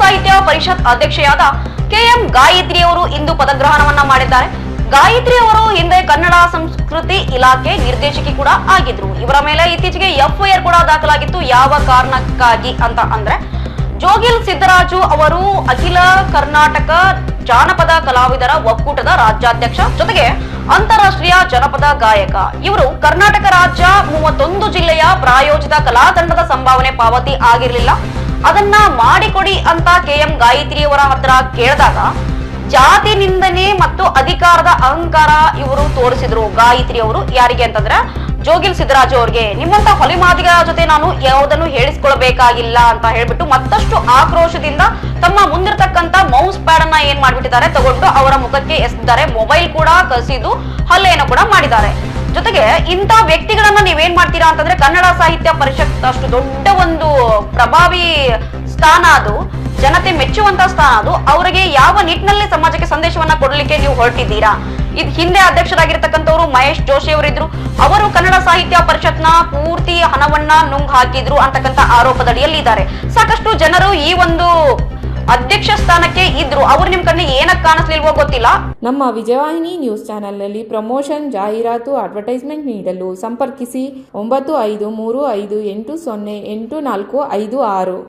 Sahitya Parishat ಅಧ್ಯಕ್ಷೆಯಾದ KM Gayatri ಅವರು ಇಂದು ಪದಗ್ರಹಣವನ್ನ ಮಾಡಿದ್ದಾರೆ. ಗಾಯತ್ರಿ ಅವರು ಹಿಂದೆ ಕನ್ನಡ ಸಂಸ್ಕೃತಿ ಇಲಾಖೆ ನಿರ್ದೇಶಕಿ ಕೂಡ ಆಗಿದ್ರು. ಇವರ ಮೇಲೆ ಇತ್ತೀಚೆಗೆ ಎಫ್ಐಆರ್ ಕೂಡ ದಾಖಲಾಗಿತ್ತು. ಯಾವ ಕಾರಣಕ್ಕಾಗಿ ಅಂತ ಅಂದ್ರೆ ಜೋಗಿಲ್ ಸಿದ್ದರಾಜು ಅವರು ಅಖಿಲ ಕರ್ನಾಟಕ ಜಾನಪದ ಕಲಾವಿದರ ಒಕ್ಕೂಟದ ರಾಜ್ಯಾಧ್ಯಕ್ಷ, ಜೊತೆಗೆ ಅಂತಾರಾಷ್ಟ್ರೀಯ ಜನಪದ ಗಾಯಕ. ಇವರು ಕರ್ನಾಟಕ ರಾಜ್ಯ 31 ಜಿಲ್ಲೆಯ ಪ್ರಾಯೋಜಿತ ಕಲಾ ತಂಡದ ಸಂಭಾವನೆ ಪಾವತಿ ಆಗಿರಲಿಲ್ಲ, ಅದನ್ನ ಮಾಡಿಕೊಡಿ ಅಂತ ಕೆಎಂ ಗಾಯತ್ರಿಯವರ ಹತ್ರ ಕೇಳಿದಾಗ ಜಾತಿ ನಿಂದನೆ ಮತ್ತು ಅಧಿಕಾರದ ಅಹಂಕಾರ ಇವರು ತೋರಿಸಿದ್ರು. ಗಾಯತ್ರಿ ಅವರು ಯಾರಿಗೆ ಅಂತಂದ್ರೆ ಜೋಗಿಲ್ ಸಿದ್ದರಾಜು ಅವ್ರಿಗೆ, ನಿಮ್ಮಂತ ಹೊಲಿಮಾದಿಗಳ ಜೊತೆ ನಾನು ಯಾವುದನ್ನು ಹೇಳಿಸ್ಕೊಳ್ಬೇಕಾಗಿಲ್ಲ ಅಂತ ಹೇಳ್ಬಿಟ್ಟು ಮತ್ತಷ್ಟು ಆಕ್ರೋಶದಿಂದ ತಮ್ಮ ಮುಂದಿರ್ತಕ್ಕಂತ ಮೌಸ್ ಪ್ಯಾಡ್ ಅನ್ನ ಏನ್ ಮಾಡ್ಬಿಟ್ಟಿದ್ದಾರೆ ತಗೊಂಡು ಅವರ ಮುಖಕ್ಕೆ ಎಸೆದಿದ್ದಾರೆ. ಮೊಬೈಲ್ ಕೂಡ ಕಸಿದು ಹಲ್ಲೆಯನ್ನು ಕೂಡ ಮಾಡಿದ್ದಾರೆ. ಜೊತೆಗೆ ಇಂಥ ವ್ಯಕ್ತಿಗಳನ್ನ ನೀವೇನ್ ಮಾಡ್ತೀರಾ ಅಂತಂದ್ರೆ ಕನ್ನಡ ಸಾಹಿತ್ಯ ಪರಿಷತ್ ಅಷ್ಟು ದೊಡ್ಡ ಒಂದು ಪ್ರಭಾವಿ ಸ್ಥಾನ, ಅದು ಜನತೆ ಮೆಚ್ಚುವಂತ ಸ್ಥಾನ, ಅದು ಅವರಿಗೆ ಯಾವ ನಿಟ್ಟಿನಲ್ಲಿ ಸಮಾಜಕ್ಕೆ ಸಂದೇಶವನ್ನ ಕೊಡಲಿಕ್ಕೆ ನೀವು ಹೊರಟಿದ್ದೀರಾ? ಇದು ಹಿಂದೆ ಅಧ್ಯಕ್ಷರಾಗಿರ್ತಕ್ಕಂಥವ್ರು ಮಹೇಶ್ ಜೋಶಿ ಅವರಿದ್ರು. ಅವರು ಕನ್ನಡ ಸಾಹಿತ್ಯ ಪರಿಷತ್ನ ಪೂರ್ತಿ ಹಣವನ್ನ ನುಂಗ್ ಹಾಕಿದ್ರು ಅಂತಕ್ಕಂಥ ಆರೋಪದಡಿಯಲ್ಲಿ ಇದ್ದಾರೆ. ಸಾಕಷ್ಟು ಜನರು ಈ ಒಂದು ಅಧ್ಯಕ್ಷ ಸ್ಥಾನಕ್ಕೆ ಇದ್ರು. ಅವ್ರು ನಿಮ್ ಕಣ್ಣಿಗೆ ಏನಕ್ಕೆ ಕಾಣಿಸ್ಲಿಲ್ವೋ ಗೊತ್ತಿಲ್ಲ. ನಮ್ಮ ವಿಜಯವಾಹಿನಿ ನ್ಯೂಸ್ ಚಾನೆಲ್ನಲ್ಲಿ ಪ್ರಮೋಷನ್, ಜಾಹೀರಾತು, ಅಡ್ವರ್ಟೈಸ್ಮೆಂಟ್ ನೀಡಲು ಸಂಪರ್ಕಿಸಿ 9535808456.